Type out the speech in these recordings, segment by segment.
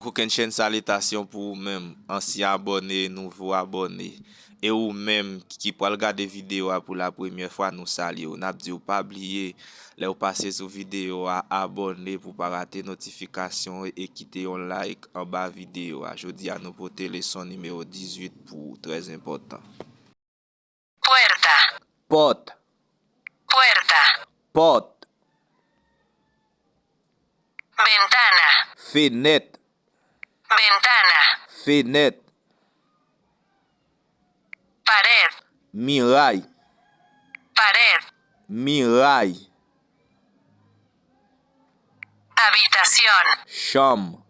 Aucune chaîne salutation pour vous-même, anciens abonnés, nouveaux abonnés. Et vous-même qui pour regarder vidéo pour la première fois, nous saluons. N'a dit pas oublier, là vous passez sur vidéo à abonner pour pas rater notification et quitter un like en bas vidéo. Je dis à nous porter leçon numéro 18 pour très important. Puerta. Porte. Puerta. Porte. Ventana. Fenêtre. Ventana. Fenêtre. Pared. Miraille. Pared. Miraille. Habitación. Chambre.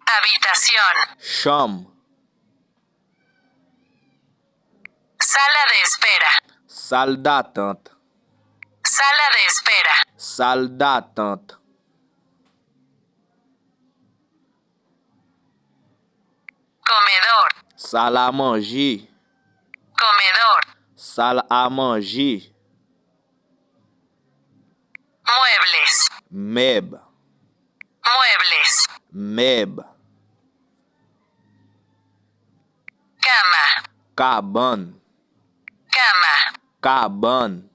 Habitación. Chambre. Sala de espera. Salle d'attente. Sala de espera. Salle d'attente. Comedor. Salle à manger. Comedor. Salle à manger. Muebles. Meuble. Muebles. Meuble. Cama. Cabane. Cama. Cabane.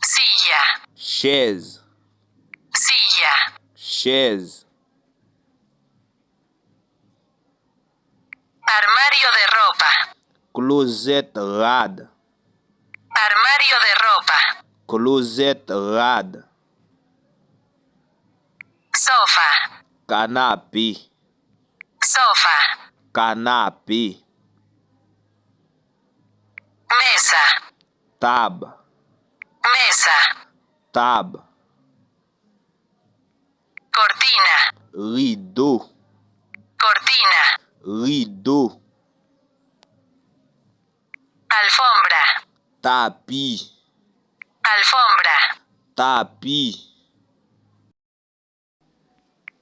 Silla. Chaise. Silla. Chaise. Armario de ropa. Closet rade. Armario de ropa. Closet rade. Sofa. Canapé. Sofa. Canapé. Mesa. Table. Mesa. Table. Cortina. Rideau. Cortina. Rideau. Alfombra. Tapis. Alfombra. Tapis.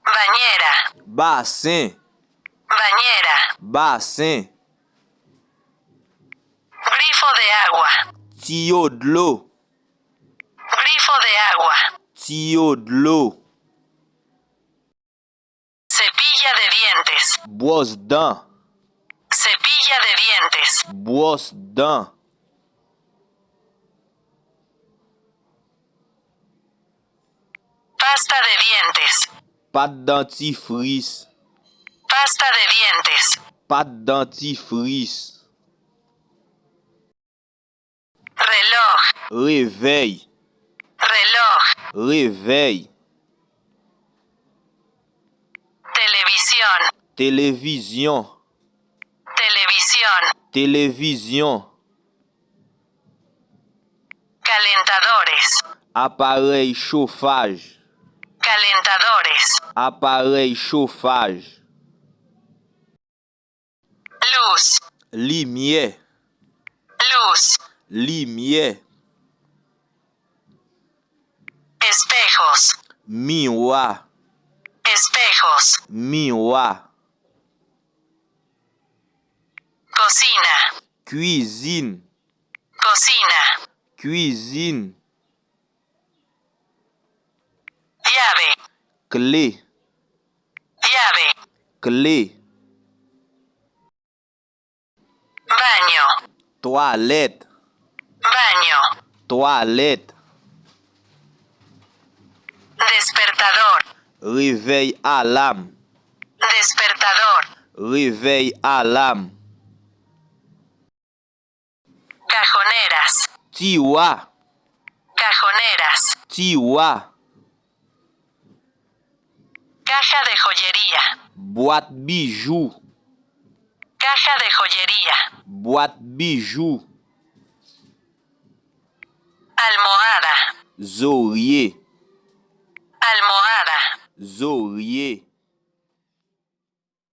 Bañera. Bassin. Bañera. Bassin. Grifo de agua. Tuyau de l'eau. Grifo de agua. Tuyau de l'eau. Cepilla de dientes. Brosse dents. Cepilla de dientes. Brosse dents. Pasta de dientes. Pâte dentifrice. Pasta de dientes. Pâte dentifrice. Reloj. Réveil. Reloj. Réveil. Televisión. Télévision. Televisión. Télévision. Calentadores. Appareil chauffage. Calentadores. Appareil chauffage. Luz. Lumière. Luz. Lumière. Espejos. Miroir. Espejos. Miroir. Cocina. Cuisine. Cocina. Cuisine. Llave. Clé. Llave. Clé. Baño. Toilette. Baño. Toilette. Despertador. Réveil alarme. Despertador. Réveil alarme. Cajoneras. Tiroir. Cajoneras. Tiroir. Caja de joyería. Boîte bijoux. Caja de joyería. Boîte bijoux. Almohada. Zorier. Almohada. Zorier.